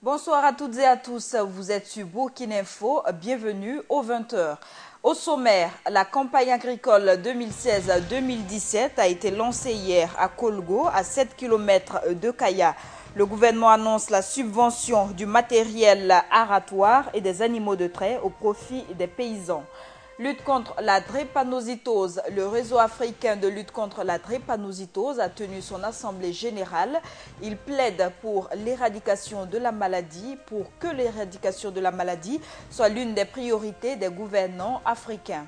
Bonsoir à toutes et à tous, vous êtes sur Burkina Info, bienvenue aux 20h. Au sommaire, la campagne agricole 2016-2017 a été lancée hier à Kolgo, à 7 km de Kaya. Le gouvernement annonce la subvention du matériel aratoire et des animaux de trait au profit des paysans. Lutte contre la drépanocytose. Le réseau africain de lutte contre la drépanocytose a tenu son assemblée générale. Il plaide pour l'éradication de la maladie, pour que l'éradication de la maladie soit l'une des priorités des gouvernants africains.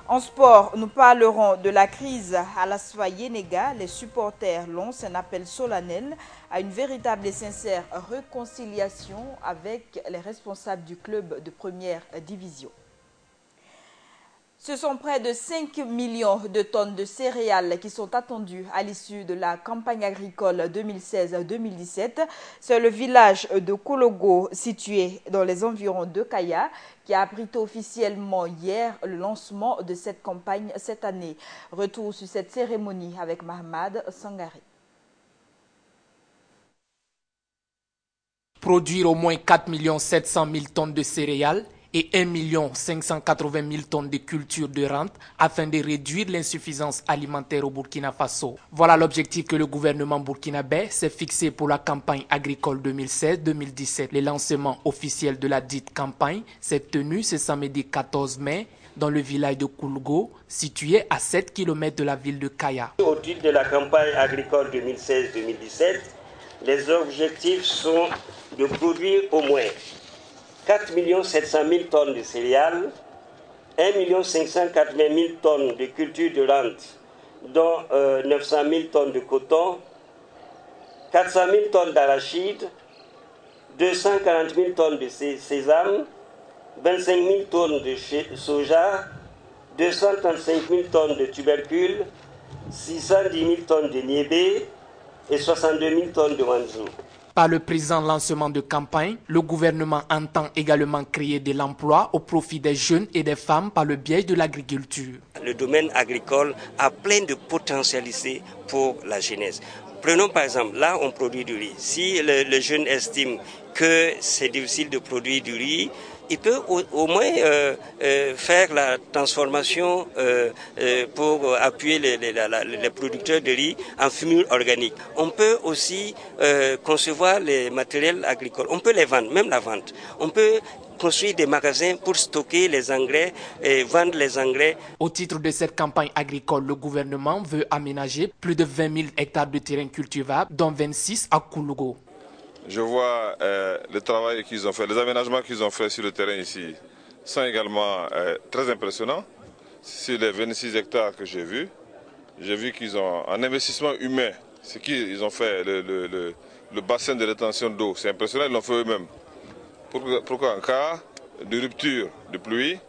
En sport, nous parlerons de la crise à l'Asfa Yenega. Les supporters lancent un appel solennel à une véritable et sincère réconciliation avec les responsables du club de première division. Ce sont près de 5 millions de tonnes de céréales qui sont attendues à l'issue de la campagne agricole 2016-2017. C'est le village de Kologo, situé dans les environs de Kaya, qui a abrité officiellement hier le lancement de cette campagne cette année. Retour sur cette cérémonie avec Mahmoud Sangari. Produire au moins 4 700 000 tonnes de céréales et 1 580 000 tonnes de culture de rente afin de réduire l'insuffisance alimentaire au Burkina Faso. Voilà l'objectif que le gouvernement burkinabé s'est fixé pour la campagne agricole 2016-2017. Le lancement officiel de la dite campagne s'est tenu ce samedi 14 mai dans le village de Koulgo, situé à 7 km de la ville de Kaya. Au titre de la campagne agricole 2016-2017, les objectifs sont de produire au moins 4 700 000 tonnes de céréales, 1 580 000 tonnes de culture de rente, dont 900 000 tonnes de coton, 400 000 tonnes d'arachide, 240 000 tonnes de sésame, 25 000 tonnes de soja, 235 000 tonnes de tubercules, 610 000 tonnes de niébé et 62 000 tonnes de manzou. Par le présent lancement de campagne, le gouvernement entend également créer de l'emploi au profit des jeunes et des femmes par le biais de l'agriculture. Le domaine agricole a plein de potentialités pour la jeunesse. Prenons par exemple, là on produit du riz. Si le jeune estime que c'est difficile de produire du riz, il peut au moins faire la transformation pour appuyer les producteurs de riz en fumure organique. On peut aussi concevoir les matériels agricoles. On peut les vendre, même la vente. On peut construire des magasins pour stocker les engrais et vendre les engrais. Au titre de cette campagne agricole, le gouvernement veut aménager plus de 20 000 hectares de terrain cultivable, dont 26 à Koulgo. Je vois le travail qu'ils ont fait, les aménagements qu'ils ont fait sur le terrain ici sont également très impressionnants. Sur les 26 hectares que j'ai vu qu'ils ont un investissement humain. Ce qu'ils ont fait, le bassin de rétention d'eau, c'est impressionnant, ils l'ont fait eux-mêmes. Pour qu'en cas de rupture de pluie,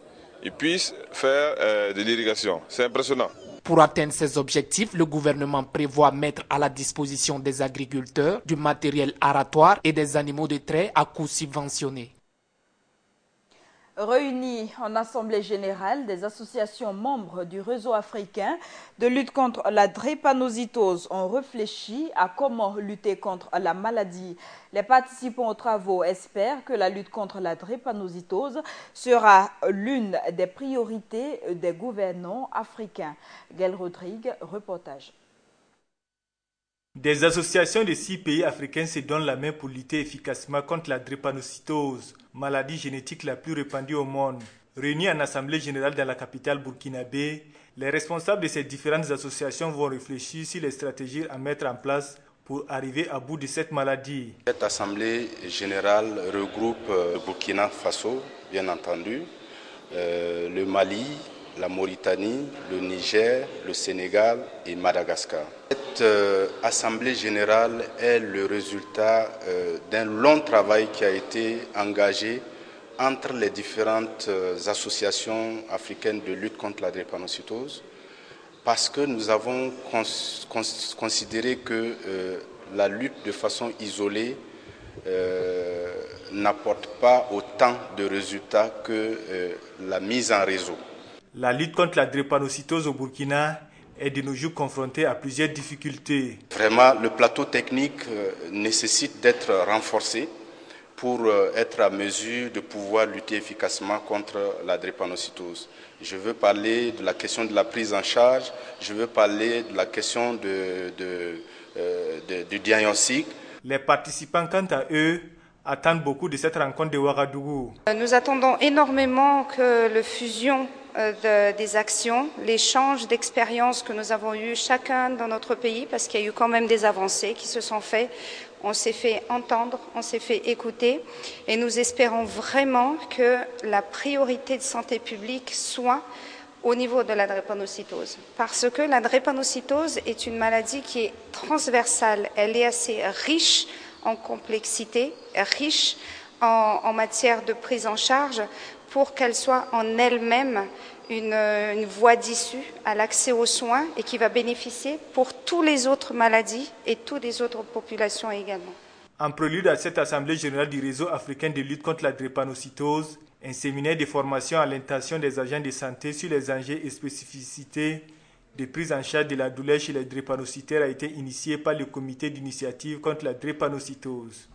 ils puissent faire de l'irrigation. C'est impressionnant. Pour atteindre ces objectifs, le gouvernement prévoit mettre à la disposition des agriculteurs du matériel aratoire et des animaux de trait à coût subventionné. Réunis en assemblée générale, des associations membres du réseau africain de lutte contre la drépanocytose ont réfléchi à comment lutter contre la maladie. Les participants aux travaux espèrent que la lutte contre la drépanocytose sera l'une des priorités des gouvernants africains. Gaël Rodrigue, reportage. Des associations de 6 pays africains se donnent la main pour lutter efficacement contre la drépanocytose, maladie génétique la plus répandue au monde. Réunis en assemblée générale dans la capitale burkinabé, les responsables de ces différentes associations vont réfléchir sur les stratégies à mettre en place pour arriver à bout de cette maladie. Cette assemblée générale regroupe le Burkina Faso, bien entendu, le Mali, la Mauritanie, le Niger, le Sénégal et Madagascar. Cette assemblée générale est le résultat d'un long travail qui a été engagé entre les différentes associations africaines de lutte contre la drépanocytose, parce que nous avons considéré que la lutte de façon isolée n'apporte pas autant de résultats que la mise en réseau. La lutte contre la drépanocytose au Burkina est de nos jours confrontée à plusieurs difficultés. Vraiment, le plateau technique nécessite d'être renforcé pour être à mesure de pouvoir lutter efficacement contre la drépanocytose. Je veux parler de la question de la prise en charge, je veux parler de la question du diagnostic. Les participants, quant à eux, attendent beaucoup de cette rencontre de Ouagadougou. Nous attendons énormément que la fusion des actions, l'échange d'expériences que nous avons eu chacun dans notre pays, parce qu'il y a eu quand même des avancées qui se sont faites. On s'est fait entendre, on s'est fait écouter et nous espérons vraiment que la priorité de santé publique soit au niveau de la drépanocytose. Parce que la drépanocytose est une maladie qui est transversale, elle est assez riche en complexité, riche en matière de prise en charge pour qu'elle soit en elle-même une voie d'issue à l'accès aux soins et qui va bénéficier pour toutes les autres maladies et toutes les autres populations également. En prélude à cette Assemblée générale du réseau africain de lutte contre la drépanocytose, un séminaire de formation à l'intention des agents de santé sur les enjeux et spécificités de prise en charge de la douleur chez les drépanocytaires a été initié par le comité d'initiative contre la drépanocytose.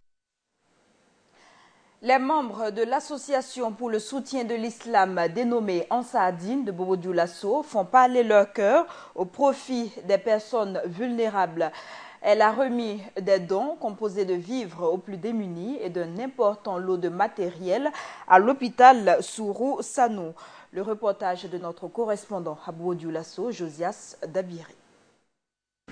Les membres de l'association pour le soutien de l'islam dénommée Ansardine de Bobo Dioulasso font parler leur cœur au profit des personnes vulnérables. Elle a remis des dons composés de vivres aux plus démunis et d'un important lot de matériel à l'hôpital Sourou Sanou. Le reportage de notre correspondant à Bobo Dioulasso, Josias Dabiri.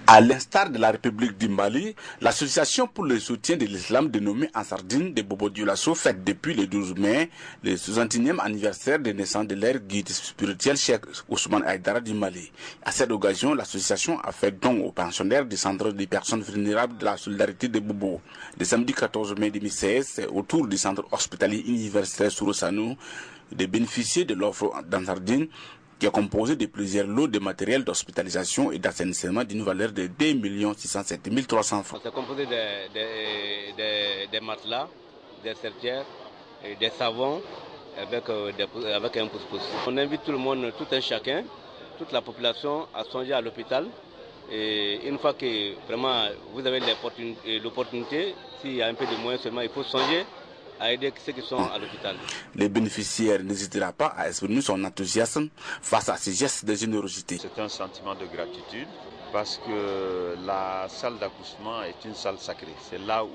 À l'instar de la République du Mali, l'association pour le soutien de l'islam dénommée Ansardine de Bobo Dioulasso fête depuis le 12 mai le 61e anniversaire de naissance de leur guide spirituel Cheikh Ousmane Aïdara du Mali. À cette occasion, l'association a fait don aux pensionnaires du centre des personnes vulnérables de la solidarité de Bobo. Le samedi 14 mai 2016, c'est au tour du centre hospitalier universitaire Sourou Sanou de bénéficier de l'offre d'Ansardine, qui est composé de plusieurs lots de matériel d'hospitalisation et d'assainissement d'une valeur de 2 607 300 francs. C'est composé des matelas, des serpillères, des savons avec un pouce-pouce. On invite tout le monde, tout un chacun, toute la population à songer à l'hôpital. Et une fois que vraiment vous avez l'opportunité, s'il y a un peu de moyens seulement, il faut songer à aider ceux qui sont à l'hôpital. Les bénéficiaires n'hésitera pas à exprimer son enthousiasme face à ces gestes de générosité. C'est un sentiment de gratitude parce que la salle d'accouchement est une salle sacrée. C'est là où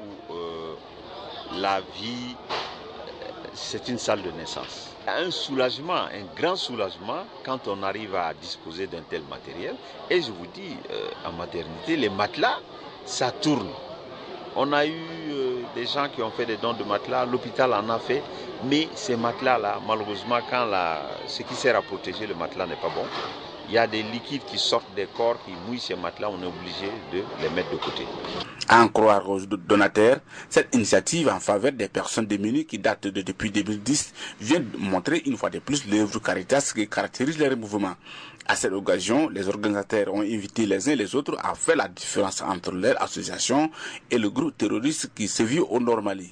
la vie, c'est une salle de naissance. Un soulagement, un grand soulagement quand on arrive à disposer d'un tel matériel. Et je vous dis, en maternité, les matelas, ça tourne. On a eu des gens qui ont fait des dons de matelas, l'hôpital en a fait, mais ces matelas-là, malheureusement, quand ce qui sert à protéger le matelas n'est pas bon, il y a des liquides qui sortent des corps, qui mouillent ces matelas, on est obligé de les mettre de côté. À en croire aux donateurs, cette initiative en faveur des personnes démunies qui date depuis 2010 vient de montrer une fois de plus l'œuvre Caritas qui caractérise les mouvements. À cette occasion, les organisateurs ont invité les uns les autres à faire la différence entre leur association et le groupe terroriste qui sévit au Nord Mali.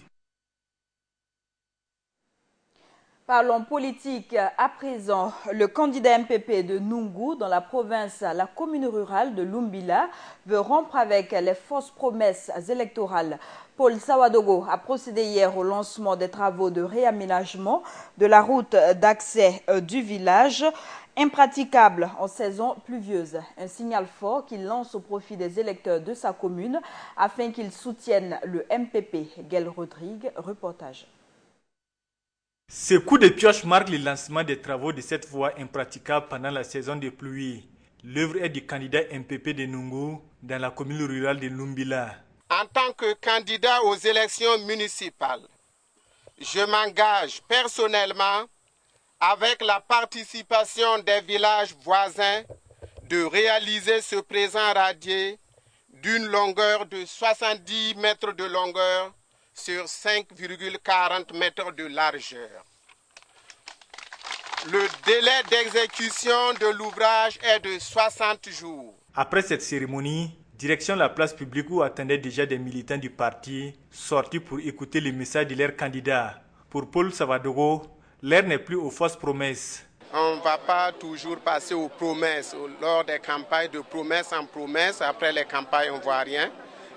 Parlons politique à présent. Le candidat MPP de Nungu dans la province, la commune rurale de Lumbila, veut rompre avec les fausses promesses électorales. Paul Sawadogo a procédé hier au lancement des travaux de réaménagement de la route d'accès du village, impraticable en saison pluvieuse. Un signal fort qu'il lance au profit des électeurs de sa commune afin qu'ils soutiennent le MPP. Gaël Rodrigue, reportage. Ce coup de pioche marque le lancement des travaux de cette voie impraticable pendant la saison de pluie. L'œuvre est du candidat MPP de Nungu dans la commune rurale de Lumbila. En tant que candidat aux élections municipales, je m'engage personnellement, avec la participation des villages voisins, de réaliser ce présent radier d'une longueur de 70 mètres de longueur sur 5,40 mètres de largeur. Le délai d'exécution de l'ouvrage est de 60 jours. Après cette cérémonie, direction la place publique où attendaient déjà des militants du parti sortis pour écouter le message de leur candidat. Pour Paul Savadogo, l'heure n'est plus aux fausses promesses. On ne va pas toujours passer aux promesses. Lors des campagnes, de promesse en promesse, après les campagnes, on ne voit rien.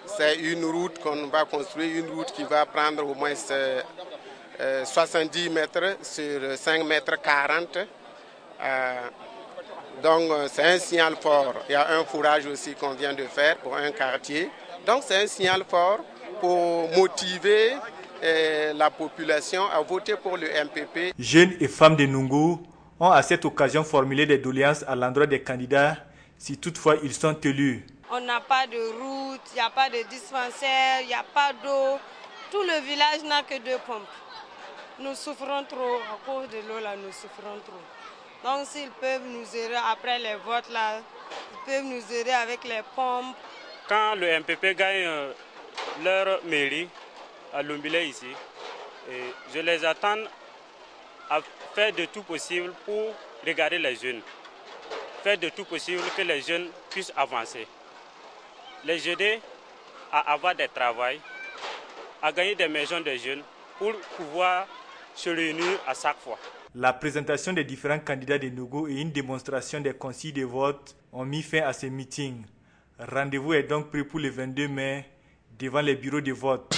C'est une route qu'on va construire, une route qui va prendre au moins 70 mètres sur 5 mètres 40. Donc c'est un signal fort. Il y a un fourrage aussi qu'on vient de faire pour un quartier. Donc c'est un signal fort pour motiver la population à voter pour le MPP. Jeunes et femmes de Nungu ont à cette occasion formulé des doléances à l'endroit des candidats si toutefois ils sont élus. On n'a pas de route, il n'y a pas de dispensaire, il n'y a pas d'eau. Tout le village n'a que 2 pompes. Nous souffrons trop, à cause de l'eau là, nous souffrons trop. Donc s'ils peuvent nous aider après les votes là, ils peuvent nous aider avec les pompes. Quand le MPP gagne leur mairie à Lumbile ici, je les attends à faire de tout possible pour regarder les jeunes. Faire de tout possible que les jeunes puissent avancer. Les aider à avoir des travails, à gagner des maisons de jeunes pour pouvoir se réunir à chaque fois. La présentation des différents candidats de Nogo et une démonstration des consignes de vote ont mis fin à ces meetings. Rendez-vous est donc pris pour le 22 mai devant les bureaux de vote.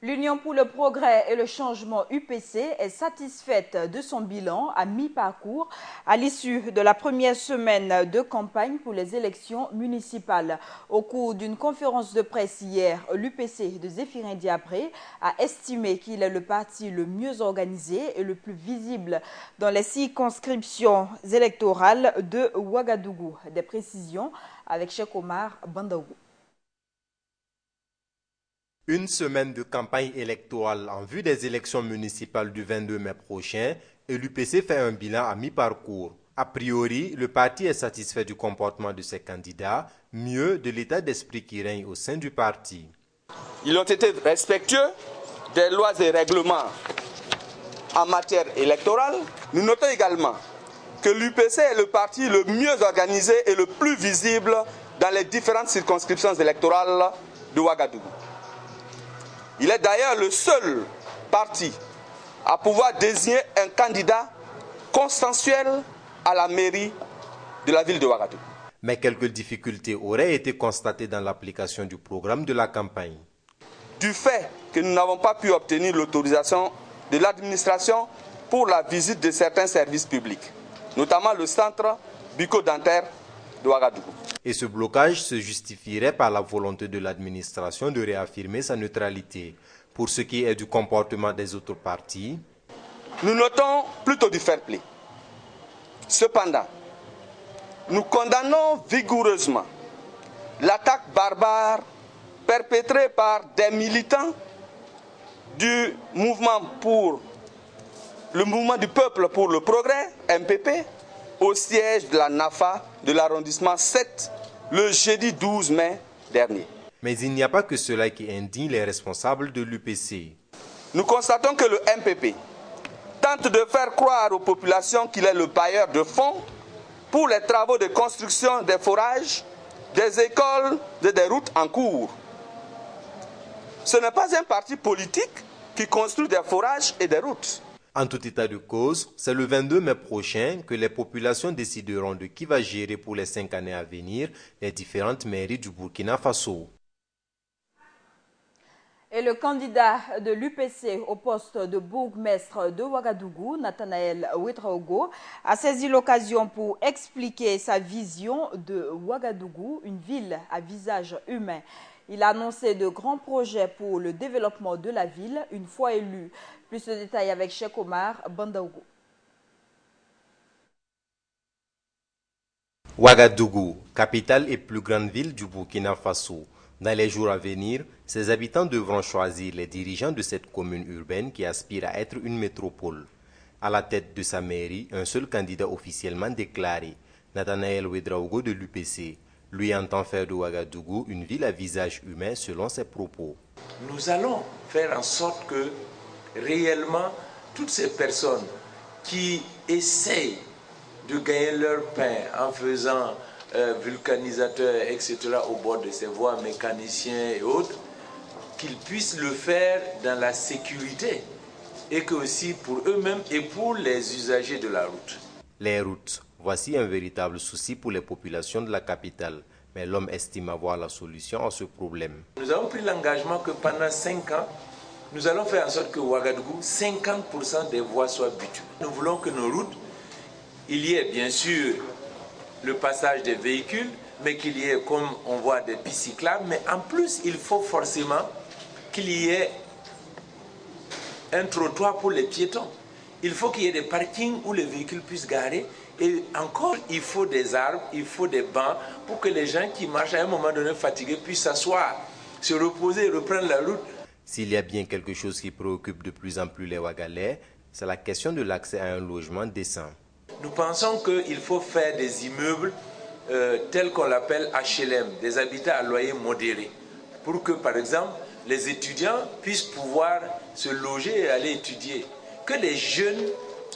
L'Union pour le progrès et le changement UPC est satisfaite de son bilan à mi-parcours à l'issue de la première semaine de campagne pour les élections municipales. Au cours d'une conférence de presse hier, l'UPC de Zéphirin Diapré a estimé qu'il est le parti le mieux organisé et le plus visible dans les circonscriptions électorales de Ouagadougou. Des précisions avec Cheikh Omar Bandaougou. Une semaine de campagne électorale en vue des élections municipales du 22 mai prochain et l'UPC fait un bilan à mi-parcours. A priori, le parti est satisfait du comportement de ses candidats, mieux de l'état d'esprit qui règne au sein du parti. Ils ont été respectueux des lois et règlements en matière électorale. Nous notons également que l'UPC est le parti le mieux organisé et le plus visible dans les différentes circonscriptions électorales de Ouagadougou. Il est d'ailleurs le seul parti à pouvoir désigner un candidat consensuel à la mairie de la ville de Ouagadougou. Mais quelques difficultés auraient été constatées dans l'application du programme de la campagne. Du fait que nous n'avons pas pu obtenir l'autorisation de l'administration pour la visite de certains services publics, notamment le centre bucco-dentaire de Ouagadougou. Et ce blocage se justifierait par la volonté de l'administration de réaffirmer sa neutralité. Pour ce qui est du comportement des autres partis, nous notons plutôt du fair play. Cependant, nous condamnons vigoureusement l'attaque barbare perpétrée par des militants du mouvement du peuple pour le progrès, MPP, au siège de la NAFA de l'arrondissement 7 le jeudi 12 mai dernier. Mais il n'y a pas que cela qui indigne les responsables de l'UPC. Nous constatons que le MPP tente de faire croire aux populations qu'il est le bailleur de fonds pour les travaux de construction des forages, des écoles et des routes en cours. Ce n'est pas un parti politique qui construit des forages et des routes. En tout état de cause, c'est le 22 mai prochain que les populations décideront de qui va gérer pour les 5 années à venir les différentes mairies du Burkina Faso. Et le candidat de l'UPC au poste de bourgmestre de Ouagadougou, Nathanaël Ouedraogo, a saisi l'occasion pour expliquer sa vision de Ouagadougou, une ville à visage humain. Il a annoncé de grands projets pour le développement de la ville une fois élu. Plus de détails avec Cheikh Omar Bandaougou. Ouagadougou, capitale et plus grande ville du Burkina Faso. Dans les jours à venir, ses habitants devront choisir les dirigeants de cette commune urbaine qui aspire à être une métropole. À la tête de sa mairie, un seul candidat officiellement déclaré, Nathanaël Ouedraogo de l'UPC. Lui entend faire de Ouagadougou une ville à visage humain selon ses propos. Nous allons faire en sorte que réellement toutes ces personnes qui essayent de gagner leur pain en faisant vulcanisateurs, etc. au bord de ces voies, mécaniciens et autres, qu'ils puissent le faire dans la sécurité et que aussi pour eux-mêmes et pour les usagers de la route. Les routes, voici un véritable souci pour les populations de la capitale. Mais l'homme estime avoir la solution à ce problème. Nous avons pris l'engagement que pendant 5 ans, nous allons faire en sorte que Ouagadougou, 50% des voies soient bitumes. Nous voulons que nos routes, il y ait bien sûr le passage des véhicules, mais qu'il y ait, comme on voit, des pistes cyclables. Mais en plus, il faut forcément qu'il y ait un trottoir pour les piétons. Il faut qu'il y ait des parkings où les véhicules puissent garer. Et encore, il faut des arbres, il faut des bancs pour que les gens qui marchent à un moment donné fatigués puissent s'asseoir, se reposer et reprendre la route. S'il y a bien quelque chose qui préoccupe de plus en plus les Ouagalais, c'est la question de l'accès à un logement décent. Nous pensons qu'il faut faire des immeubles tels qu'on l'appelle HLM, des habitats à loyer modéré, pour que, par exemple, les étudiants puissent pouvoir se loger et aller étudier. Que les jeunes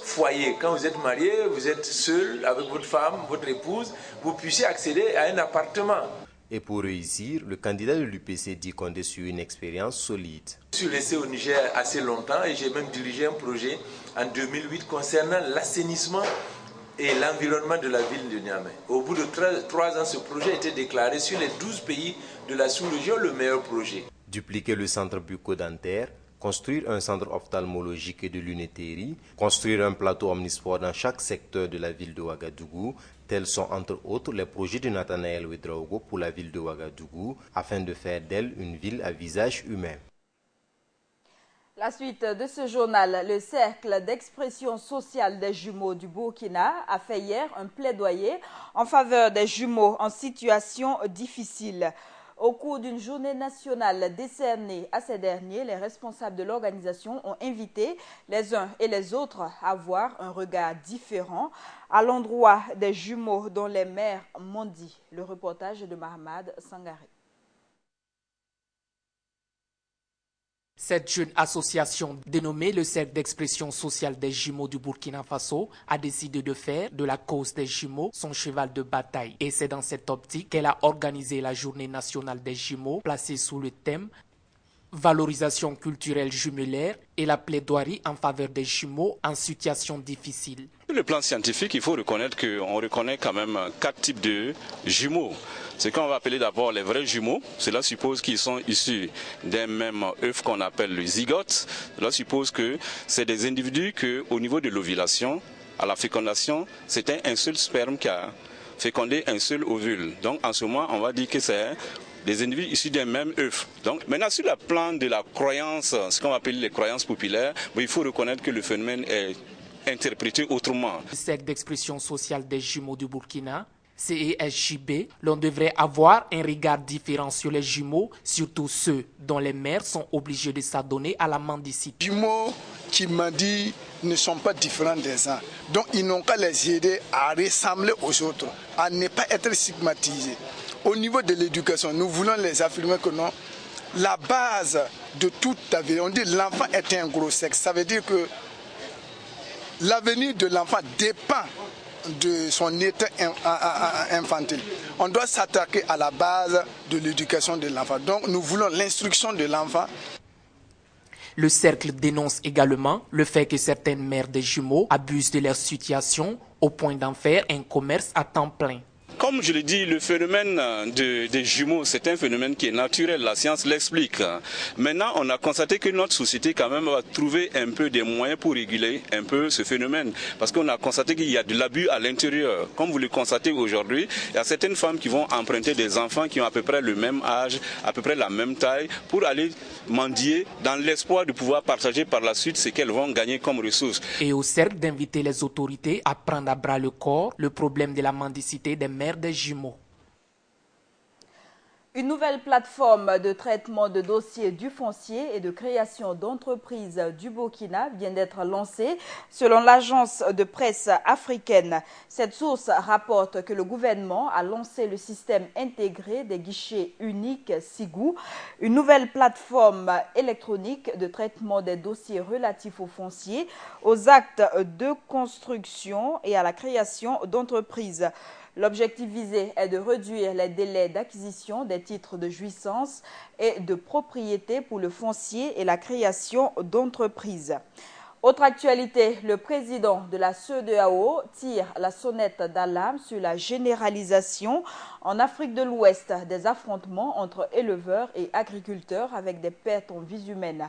foyers, quand vous êtes marié, vous êtes seul avec votre femme, votre épouse, vous puissiez accéder à un appartement. Et pour réussir, le candidat de l'UPC dit compter sur une expérience solide. Je suis resté au Niger assez longtemps et j'ai même dirigé un projet en 2008 concernant l'assainissement et l'environnement de la ville de Niamey. Au bout de 3 ans, ce projet a été déclaré sur les 12 pays de la sous-région le meilleur projet. Dupliquer le centre bucco-dentaire, construire un centre ophtalmologique et de lunetterie, construire un plateau omnisport dans chaque secteur de la ville de Ouagadougou, tels sont entre autres les projets de Nathanaël Ouedraogo pour la ville de Ouagadougou, afin de faire d'elle une ville à visage humain. La suite de ce journal, le Cercle d'expression sociale des jumeaux du Burkina a fait hier un plaidoyer en faveur des jumeaux en situation difficile. Au cours d'une journée nationale décernée à ces derniers, les responsables de l'organisation ont invité les uns et les autres à avoir un regard différent à l'endroit des jumeaux dont les mères mendient. Le reportage de Mahamad Sangari. Cette jeune association, dénommée le Cercle d'expression sociale des jumeaux du Burkina Faso, a décidé de faire de la cause des jumeaux son cheval de bataille. Et c'est dans cette optique qu'elle a organisé la journée nationale des jumeaux, placée sous le thème valorisation culturelle jumelaire et la plaidoirie en faveur des jumeaux en situation difficile. Sur le plan scientifique, il faut reconnaître qu'on reconnaît quand même 4 types de jumeaux. Ce qu'on va appeler d'abord les vrais jumeaux, cela suppose qu'ils sont issus d'un même œuf qu'on appelle le zygote. Cela suppose que c'est des individus qu'au niveau de l'ovulation, à la fécondation, c'était un seul sperme qui a fécondé un seul ovule. Donc en ce moment, on va dire que c'est des individus issus d'un même œuf. Donc maintenant, sur le plan de la croyance, ce qu'on appelle les croyances populaires, il faut reconnaître que le phénomène est interprété autrement. Le Cercle d'expression sociale des jumeaux du Burkina, CESJB, l'on devrait avoir un regard différent sur les jumeaux, surtout ceux dont les mères sont obligées de s'adonner à la mendicité. Les jumeaux qui mendient ne sont pas différents des uns, donc ils n'ont qu'à les aider à ressembler aux autres, à ne pas être stigmatisés. Au niveau de l'éducation, nous voulons les affirmer que non, la base de toute ta vie, on dit l'enfant est un gros sexe, ça veut dire que l'avenir de l'enfant dépend de son état infantile. On doit s'attaquer à la base de l'éducation de l'enfant. Donc nous voulons l'instruction de l'enfant. Le cercle dénonce également le fait que certaines mères des jumeaux abusent de leur situation au point d'en faire un commerce à temps plein. Comme je l'ai dit, le phénomène des jumeaux, c'est un phénomène qui est naturel, la science l'explique. Maintenant, on a constaté que notre société quand même va trouver un peu des moyens pour réguler un peu ce phénomène. Parce qu'on a constaté qu'il y a de l'abus à l'intérieur. Comme vous le constatez aujourd'hui, il y a certaines femmes qui vont emprunter des enfants qui ont à peu près le même âge, à peu près la même taille, pour aller mendier dans l'espoir de pouvoir partager par la suite ce qu'elles vont gagner comme ressources. Et au cercle d'inviter les autorités à prendre à bras le corps le problème de la mendicité des mères des jumeaux. Une nouvelle plateforme de traitement de dossiers du foncier et de création d'entreprises du Burkina vient d'être lancée selon l'agence de presse africaine. Cette source rapporte que le gouvernement a lancé le système intégré des guichets uniques SIGU, une nouvelle plateforme électronique de traitement des dossiers relatifs au foncier, aux actes de construction et à la création d'entreprises. L'objectif visé est de réduire les délais d'acquisition des titres de jouissance et de propriété pour le foncier et la création d'entreprises. Autre actualité, le président de la CEDEAO tire la sonnette d'alarme sur la généralisation en Afrique de l'Ouest des affrontements entre éleveurs et agriculteurs avec des pertes en vies humaines.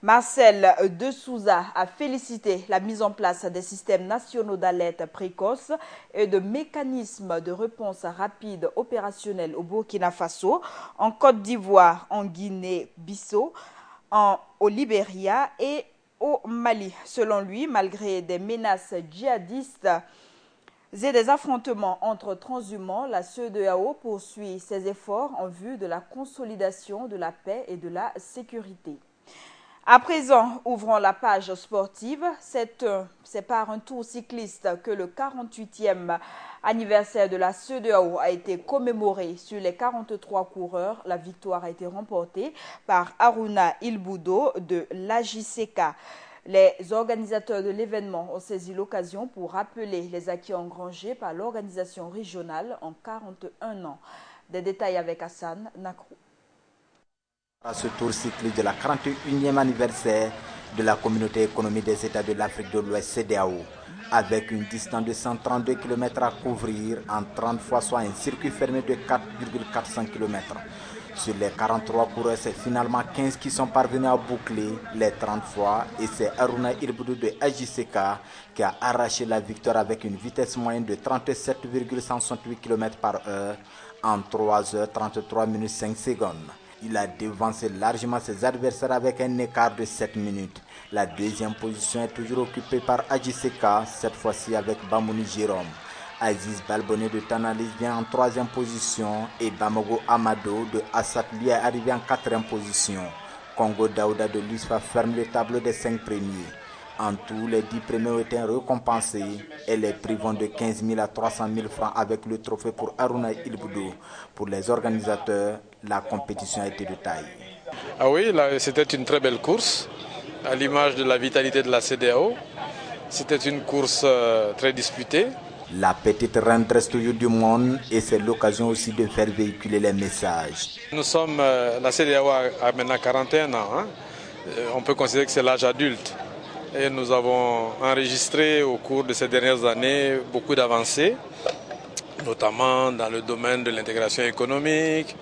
Marcel De Souza a félicité la mise en place des systèmes nationaux d'alerte précoce et de mécanismes de réponse rapide opérationnels au Burkina Faso, en Côte d'Ivoire, en Guinée-Bissau, au Libéria et au Mali. Selon lui, malgré des menaces djihadistes et des affrontements entre transhumants, la CEDEAO poursuit ses efforts en vue de la consolidation de la paix et de la sécurité. À présent, ouvrons la page sportive. C'est par un tour cycliste que le 48e anniversaire de la CEDEAO a été commémoré. Sur les 43 coureurs, la victoire a été remportée par Haruna Ilboudo de l'AJCK. Les organisateurs de l'événement ont saisi l'occasion pour rappeler les acquis engrangés par l'organisation régionale en 41 ans. Des détails avec Hassan Nakrou. À ce tour cycliste de la 41e anniversaire de la communauté économique des États de l'Afrique de l'Ouest CEDEAO, avec une distance de 132 km à couvrir en 30 fois, soit un circuit fermé de 4,400 km. Sur les 43 coureurs, c'est finalement 15 qui sont parvenus à boucler les 30 fois et c'est Haruna Ilboudo de AJCK qui a arraché la victoire avec une vitesse moyenne de 37,168 km par heure en 3h33 minutes 5 secondes. Il a devancé largement ses adversaires avec un écart de 7 minutes. La deuxième position est toujours occupée par AJCK, cette fois-ci avec Bamouni Jérôme. Aziz Balbonné de Tanalis vient en 3e position et Bamogo Amado de Assat lui est arrivé en 4e position. Congo Daouda de l'USFA ferme le tableau des 5 premiers. En tout, les 10 premiers ont été récompensés et les prix vont de 15 000 à 300 000 francs avec le trophée pour Haruna Ilboudo. Pour les organisateurs, la compétition a été de taille. Ah oui, c'était une très belle course, à l'image de la vitalité de la CEDEAO. C'était une course très disputée. La petite reine reste toujours du monde et c'est l'occasion aussi de faire véhiculer les messages. Nous sommes, la CEDEAO a maintenant 41 ans. On peut considérer que c'est l'âge adulte. Et nous avons enregistré au cours de ces dernières années beaucoup d'avancées, notamment dans le domaine de l'intégration économique.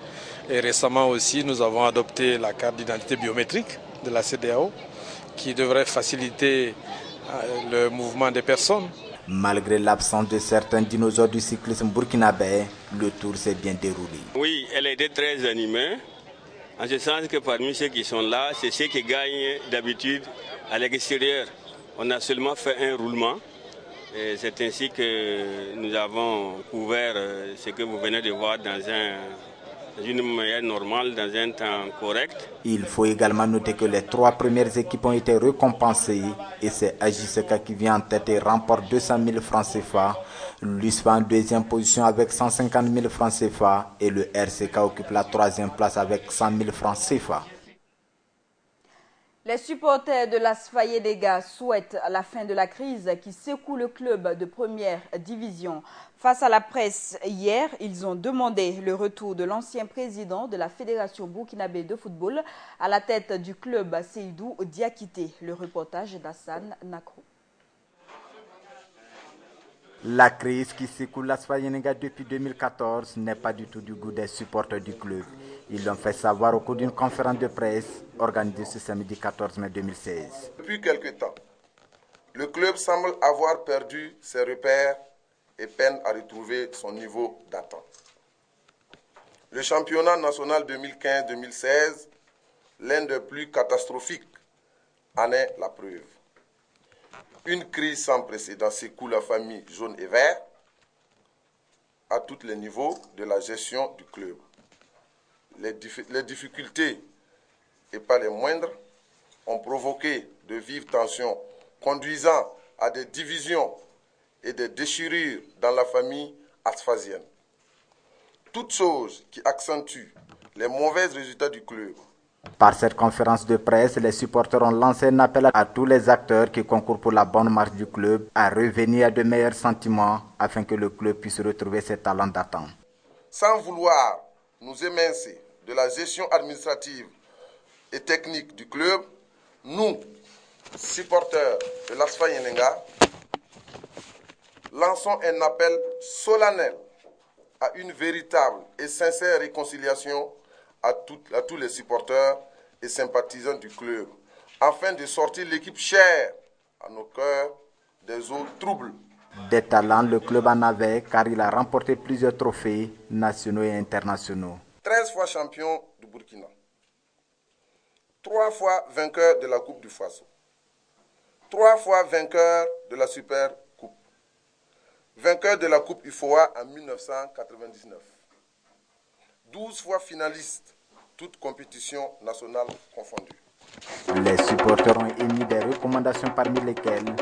Et récemment aussi, nous avons adopté la carte d'identité biométrique de la CEDEAO qui devrait faciliter le mouvement des personnes. Malgré l'absence de certains dinosaures du cyclisme burkinabé, le tour s'est bien déroulé. Oui, elle a été très animée, en ce sens que parmi ceux qui sont là, c'est ceux qui gagnent d'habitude à l'extérieur. On a seulement fait un roulement. C'est ainsi que nous avons couvert ce que vous venez de voir dans une manière normale, dans un temps correct. Il faut également noter que les 3 premières équipes ont été récompensées et c'est AJCK qui vient en tête et remporte 200 000 francs CFA. L'USFA en 2e position avec 150 000 francs CFA et le RCK occupe la 3e place avec 100 000 francs CFA. Les supporters de l'Asfaye-Dega souhaitent la fin de la crise qui secoue le club de première division. Face à la presse hier, ils ont demandé le retour de l'ancien président de la Fédération burkinabé de football à la tête du club Seydou Diakité. Le reportage d'Hassan Nakrou. La crise qui secoue l'Asfaye-Dega depuis 2014 n'est pas du tout du goût des supporters du club. Ils l'ont fait savoir au cours d'une conférence de presse organisée ce samedi 14 mai 2016. Depuis quelque temps, le club semble avoir perdu ses repères et peine à retrouver son niveau d'attente. Le championnat national 2015-2016, l'un des plus catastrophiques, en est la preuve. Une crise sans précédent secoue la famille jaune et vert à tous les niveaux de la gestion du club. Les difficultés, et pas les moindres, ont provoqué de vives tensions conduisant à des divisions et des déchirures dans la famille asphasienne. Toutes choses qui accentuent les mauvais résultats du club. Par cette conférence de presse, les supporters ont lancé un appel à tous les acteurs qui concourent pour la bonne marche du club à revenir à de meilleurs sentiments afin que le club puisse retrouver ses talents d'attente. Sans vouloir nous émincer de la gestion administrative et technique du club, nous, supporters de l'ASFA Yenenga, lançons un appel solennel à une véritable et sincère réconciliation à tous les supporters et sympathisants du club, afin de sortir l'équipe chère à nos cœurs des eaux troubles. Des talents, le club en avait car il a remporté plusieurs trophées nationaux et internationaux. 13 fois champion du Burkina, 3 fois vainqueur de la Coupe du Faso, 3 fois vainqueur de la Super Coupe, vainqueur de la Coupe UFOA en 1999, 12 fois finaliste, toutes compétitions nationales confondues. Les supporters ont émis des recommandations parmi lesquelles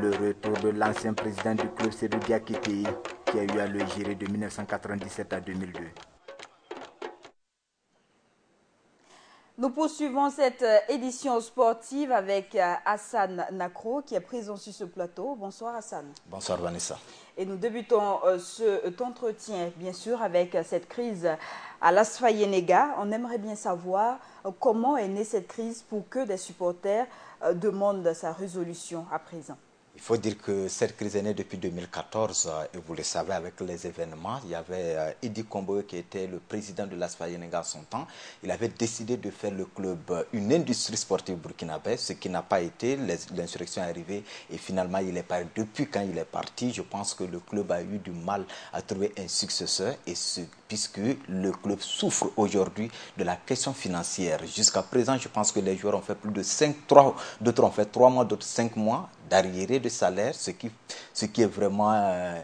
le retour de l'ancien président du club Seydou Diakité qui a eu à le gérer de 1997 à 2002. Nous poursuivons cette édition sportive avec Hassan Nakro qui est présent sur ce plateau. Bonsoir Hassan. Bonsoir Vanessa. Et nous débutons cet entretien bien sûr avec cette crise à l'ASFA Yenenga. On aimerait bien savoir comment est née cette crise pour que des supporters demandent sa résolution à présent. Il faut dire que cette crise est née depuis 2014 et vous le savez avec les événements. Il y avait Idi Komboyo qui était le président de l'ASFA Yenenga en son temps. Il avait décidé de faire le club une industrie sportive burkinabé, ce qui n'a pas été. L'insurrection est arrivée et finalement il est parti. Depuis quand il est parti, je pense que le club a eu du mal à trouver un successeur et puisque le club souffre aujourd'hui de la question financière. Jusqu'à présent, je pense que les joueurs ont fait plus de 3, d'autres ont fait 3 mois, d'autres 5 mois d'arriérés de salaire, ce qui est vraiment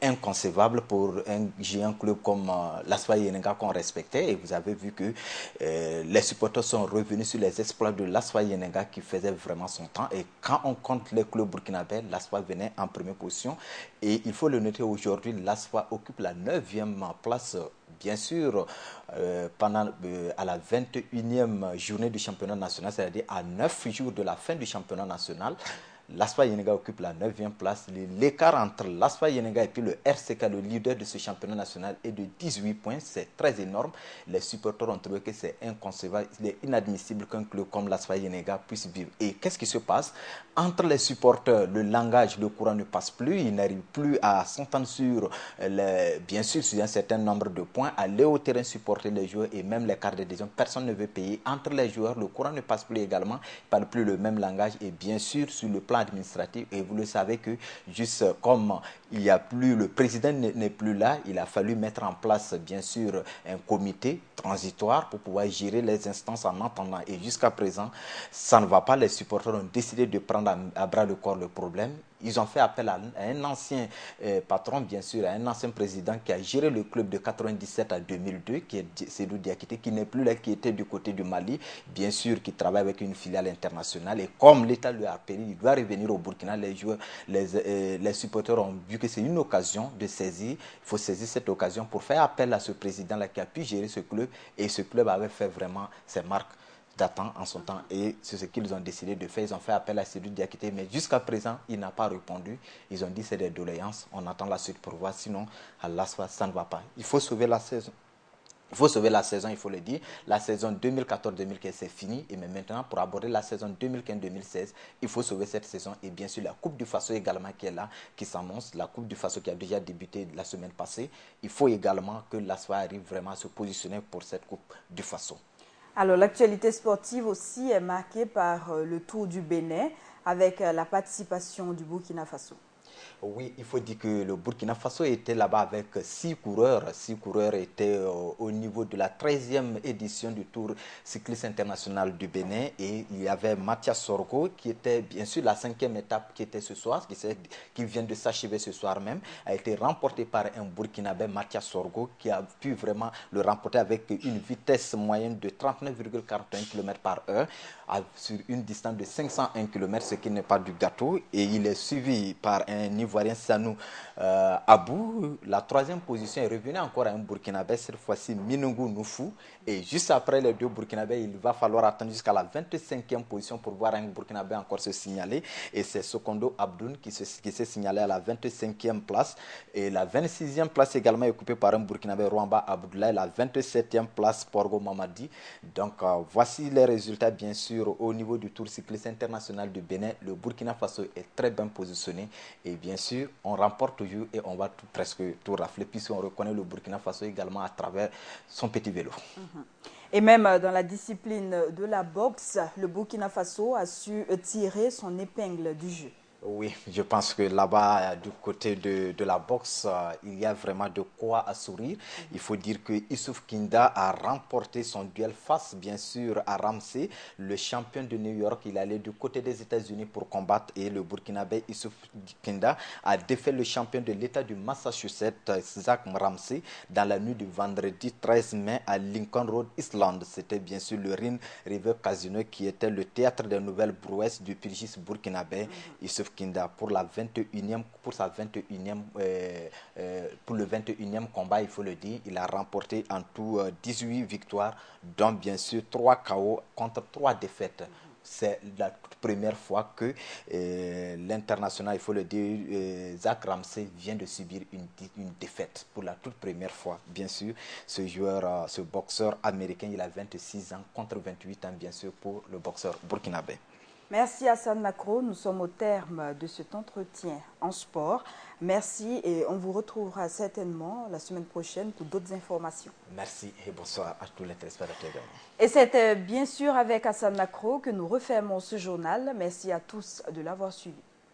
inconcevable pour un géant club comme l'ASFA Yenenga qu'on respectait. Et vous avez vu que les supporters sont revenus sur les exploits de l'ASFA Yenenga qui faisait vraiment son temps. Et quand on compte les clubs burkinabés, l'ASFA venait en première position. Et il faut le noter aujourd'hui, l'ASFA occupe la 9e place. Bien sûr, à la 21e journée du championnat national, c'est-à-dire à 9 jours de la fin du championnat national, l'ASFA Yenenga occupe la 9e place. L'écart entre l'ASFA Yenenga et puis le RCK, le leader de ce championnat national, est de 18 points. C'est très énorme. Les supporters ont trouvé que c'est inconcevable, il est inadmissible qu'un club comme l'ASFA Yenenga puisse vivre. Et qu'est-ce qui se passe? Entre les supporters, le langage, le courant ne passe plus. Ils n'arrivent plus à s'entendre sur, bien sûr, sur un certain nombre de points, aller au terrain supporter les joueurs et même les cartes de décision. Personne ne veut payer. Entre les joueurs, le courant ne passe plus également. Ils ne parlent plus le même langage. Et bien sûr, sur le plan administratif, et vous le savez que juste comme il y a plus, le président n'est plus là, il a fallu mettre en place bien sûr un comité transitoire pour pouvoir gérer les instances en attendant. Et jusqu'à présent, ça ne va pas. Les supporters ont décidé de prendre à bras le corps le problème. Ils ont fait appel à un ancien patron, bien sûr, à un ancien président qui a géré le club de 97 à 2002, qui est Seydou Diakité, qui n'est plus là, qui était du côté du Mali, bien sûr, qui travaille avec une filiale internationale. Et comme l'État lui a permis, il doit revenir au Burkina. Les joueurs, les supporters ont vu que c'est une occasion de saisir. Il faut saisir cette occasion pour faire appel à ce président-là qui a pu gérer ce club. Et ce club avait fait vraiment ses marques d'attente en son temps et c'est ce qu'ils ont décidé de faire. Ils ont fait appel à Seydou Diakité, mais jusqu'à présent, il n'a pas répondu. Ils ont dit c'est des doléances, on attend la suite pour voir, sinon à l'ASFA, ça ne va pas. Il faut sauver la saison. Il faut sauver la saison, il faut le dire. La saison 2014-2015, c'est fini. Et maintenant, pour aborder la saison 2015-2016, il faut sauver cette saison. Et bien sûr, la Coupe du Faso également qui est là, qui s'annonce. La Coupe du Faso qui a déjà débuté la semaine passée. Il faut également que l'ASFA arrive vraiment à se positionner pour cette Coupe du Faso. Alors, l'actualité sportive aussi est marquée par le Tour du Bénin avec la participation du Burkina Faso. Oui, il faut dire que le Burkina Faso était là-bas avec 6 coureurs. 6 coureurs étaient au niveau de la 13e édition du Tour cycliste international du Bénin. Et il y avait Mathias Sorgo qui était bien sûr la 5e étape qui était ce soir, qui vient de s'achever ce soir même, a été remportée par un Burkinabé, Mathias Sorgo, qui a pu vraiment le remporter avec une vitesse moyenne de 39,41 km/h sur une distance de 501 km, ce qui n'est pas du gâteau. Et il est suivi par un Ivoirien, Sanou Abou. La 3e position est revenue encore à un Burkinabé, cette fois-ci Minungu Noufou. Et juste après les 2 Burkinabés, il va falloir attendre jusqu'à la 25e position pour voir un Burkinabé encore se signaler. Et c'est Sokondo Abdoun qui s'est signalé à la 25e place. Et la 26e place également est occupée par un Burkinabé, Rwamba Abdoulaye. La 27e place, Porgo Mamadi. Donc voici les résultats, bien sûr, sûr, au niveau du Tour cycliste international du Bénin, le Burkina Faso est très bien positionné. Et bien sûr, on remporte toujours et on va presque tout rafler, puisqu'on reconnaît le Burkina Faso également à travers son petit vélo. Et même dans la discipline de la boxe, le Burkina Faso a su tirer son épingle du jeu. Oui, je pense que là-bas, du côté de la boxe, il y a vraiment de quoi à sourire. Il faut dire que Youssouf Kinda a remporté son duel face, bien sûr, à Ramsey, le champion de New York. Il allait du côté des États-Unis pour combattre et le Burkinabé Youssouf Kinda a défait le champion de l'État du Massachusetts, Zach Ramsey, dans la nuit du vendredi 13 mai à Lincoln Road, Island. C'était bien sûr le Ring River Casino qui était le théâtre des nouvelles prouesses du pugiliste burkinabé Youssouf Kinda pour le 21e combat, il faut le dire. Il a remporté en tout 18 victoires, dont bien sûr 3 KO contre 3 défaites. C'est la toute première fois que l'international, il faut le dire, Zach Ramsey vient de subir une défaite. Pour la toute première fois, bien sûr, ce boxeur américain, il a 26 ans contre 28 ans, bien sûr, pour le boxeur burkinabé. Merci Hassan Macro, nous sommes au terme de cet entretien en sport. Merci et on vous retrouvera certainement la semaine prochaine pour d'autres informations. Merci et bonsoir à tous les téléspectateurs. Et c'est bien sûr avec Hassan Macro que nous refermons ce journal. Merci à tous de l'avoir suivi.